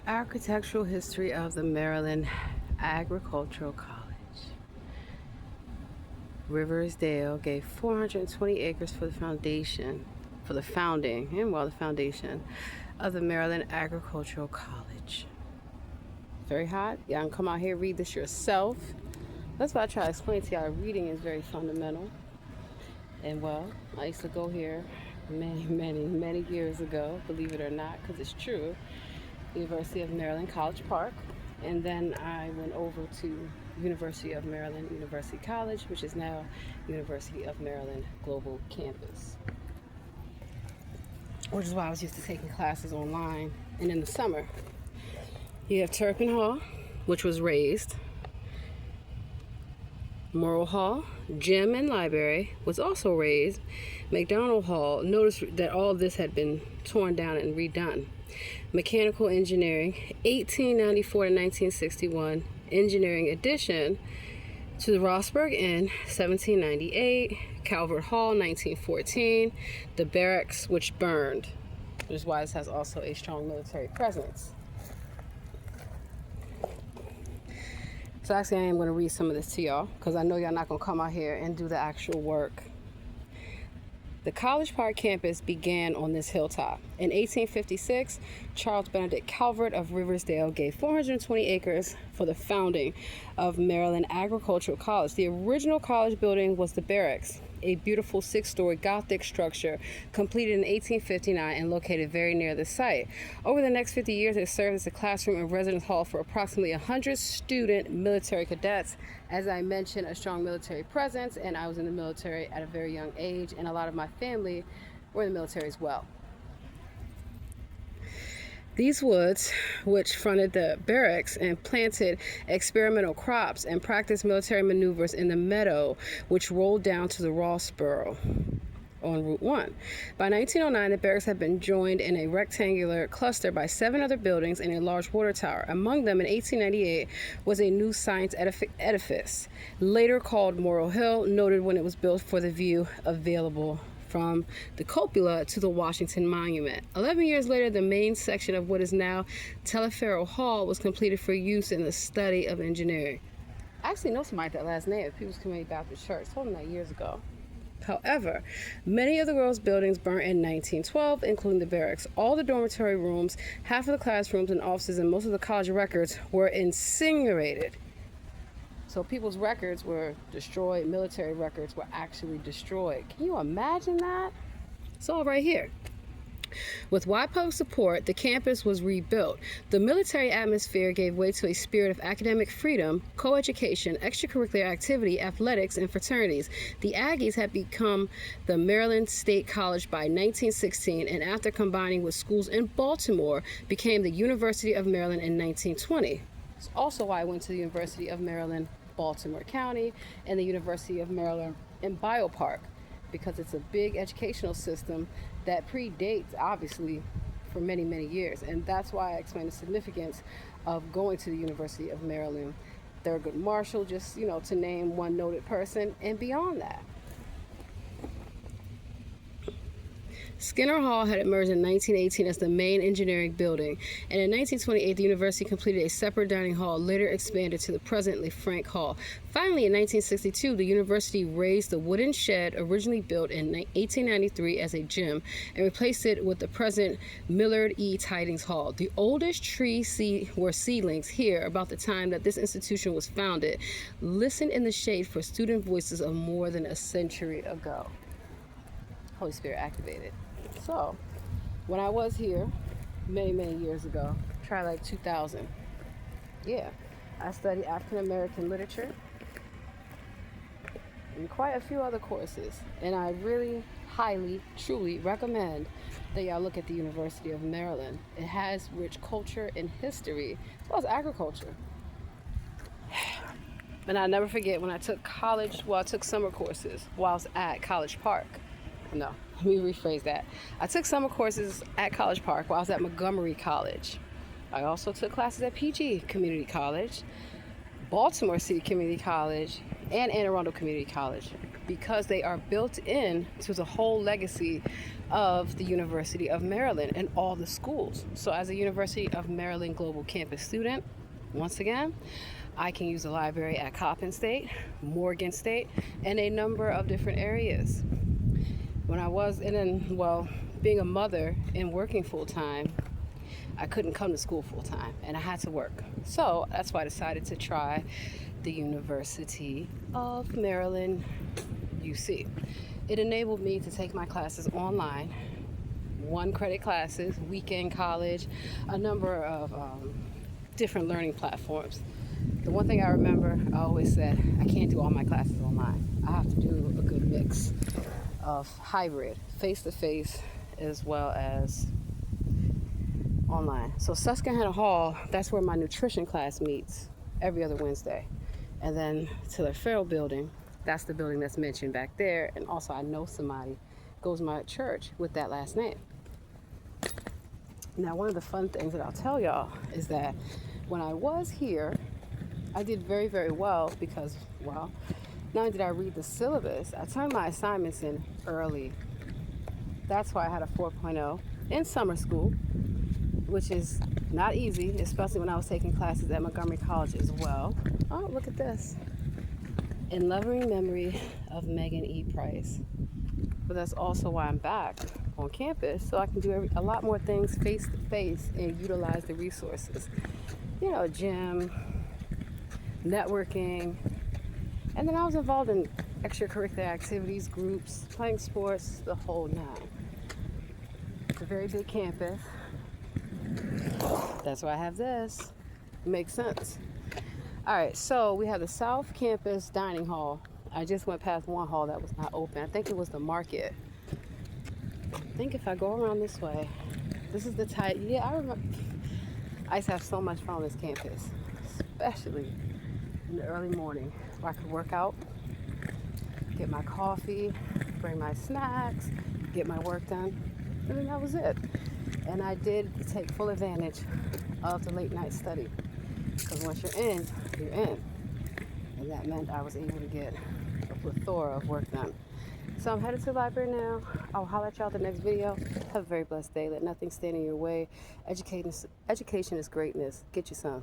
Architectural history of the Maryland Agricultural College. Riversdale gave 420 acres for the founding of the Maryland Agricultural College. Very hot. Y'all can come out here, read this yourself. That's why I try to explain to y'all reading is very fundamental. And well, I used to go here many years ago, believe it or not, because it's true. University of Maryland College Park, and then I went over to University of Maryland University College, which is now University of Maryland Global Campus, which is why I was used to taking classes online. And in the summer, you have Turpin Hall, which was raised. Morrill Hall, gym and library was also raised. McDonald Hall, notice that all of this had been torn down and redone. Mechanical engineering, 1894 to 1961. Engineering addition to the Rossburg Inn, 1798. Calvert Hall, 1914. The barracks, which burned, which is why this has also a strong military presence. So actually I am going to read some of this to y'all, because I know y'all not going to come out here and do the actual work. The College Park campus began on this hilltop. In 1856, Charles Benedict Calvert of Riversdale gave 420 acres for the founding of Maryland Agricultural College. The original college building was the barracks, a beautiful 6-story Gothic structure completed in 1859 and located very near the site. Over the next 50 years, it served as a classroom and residence hall for approximately 100 student military cadets. As I mentioned, a strong military presence, and I was in the military at a very young age, and a lot of my family were in the military as well. These woods, which fronted the barracks and planted experimental crops and practiced military maneuvers in the meadow, which rolled down to the Rossboro on Route 1. By 1909, the barracks had been joined in a rectangular cluster by 7 other buildings and a large water tower. Among them, in 1898, was a new science edifice, later called Morrill Hill, noted when it was built for the view available from the cupola to the Washington Monument. 11 years later, the main section of what is now Telefaro Hall was completed for use in the study of engineering. I actually know somebody with that last name at People's Community Baptist Church. Told them that years ago. However, many of the girls' buildings burnt in 1912, including the barracks. All the dormitory rooms, half of the classrooms and offices, and most of the college records were incinerated. So people's records were destroyed, military records were actually destroyed. Can you imagine that? It's all right here. With wide public support, the campus was rebuilt. The military atmosphere gave way to a spirit of academic freedom, co-education, extracurricular activity, athletics, and fraternities. The Aggies had become the Maryland State College by 1916, and after combining with schools in Baltimore, became the University of Maryland in 1920. It's also why I went to the University of Maryland, Baltimore County, and the University of Maryland in Biopark, because it's a big educational system that predates, obviously, for many years. And that's why I explain the significance of going to the University of Maryland. Thurgood Marshall, just, to name one noted person, and beyond that. Skinner Hall had emerged in 1918 as the main engineering building, and in 1928 the university completed a separate dining hall, later expanded to the present LeFranc Hall. Finally, in 1962, the university razed the wooden shed originally built in 1893 as a gym and replaced it with the present Millard E. Tidings Hall. The oldest trees were seedlings here about the time that this institution was founded. Listen in the shade for student voices of more than a century ago. Holy Spirit activated. So, when I was here many years ago, try like 2000, I studied African American literature and quite a few other courses. And I really, highly, truly recommend that y'all look at the University of Maryland. It has rich culture and history, as well as agriculture. And I'll never forget when I took I took summer courses while I was at College Park. No, let me rephrase that. I took summer courses at College Park while I was at Montgomery College. I also took classes at PG Community College. Baltimore City Community College and Anne Arundel Community College, because they are built in to the whole legacy of the University of Maryland and all the schools. So as a University of Maryland Global Campus student, once again, I can use the library at Coppin State, Morgan State, and a number of different areas. When I was being a mother and working full time, I couldn't come to school full time and I had to work. So that's why I decided to try the University of Maryland, UC. It enabled me to take my classes online, 1 credit classes, weekend college, a number of different learning platforms. The one thing I remember, I always said, I can't do all my classes online. I have to do a good mix of hybrid, face-to-face as well as online. So Susquehanna Hall, that's where my nutrition class meets every other Wednesday. And then Tiller Farrell building, that's the building that's mentioned back there. And also I know somebody goes to my church with that last name. Now, one of the fun things that I'll tell y'all is that when I was here, I did very, very well because, well, not only did I read the syllabus, I turned my assignments in early. That's why I had a 4.0 in summer school, which is not easy, especially when I was taking classes at Montgomery College as well. Oh, look at this. In loving memory of Megan E. Price. But that's also why I'm back on campus, so I can do a lot more things face to face and utilize the resources. You know, gym, networking, and then I was involved in extracurricular activities, groups, playing sports, the whole nine. It's a very big campus. That's why I have this. It makes sense. All right, so we have the South Campus Dining Hall. I just went past one hall that was not open. I think it was the market. I think if I go around this way, this is the type. Yeah, I remember. I used to have so much fun on this campus, especially in the early morning, where I could work out, get my coffee, bring my snacks, get my work done, and then that was it. And I did take full advantage of the late night study, because once you're in, you're in. And that meant I was able to get a plethora of work done. So I'm headed to the library now. I'll holler at y'all at the next video. Have a very blessed day. Let nothing stand in your way. Education is greatness. Get you some.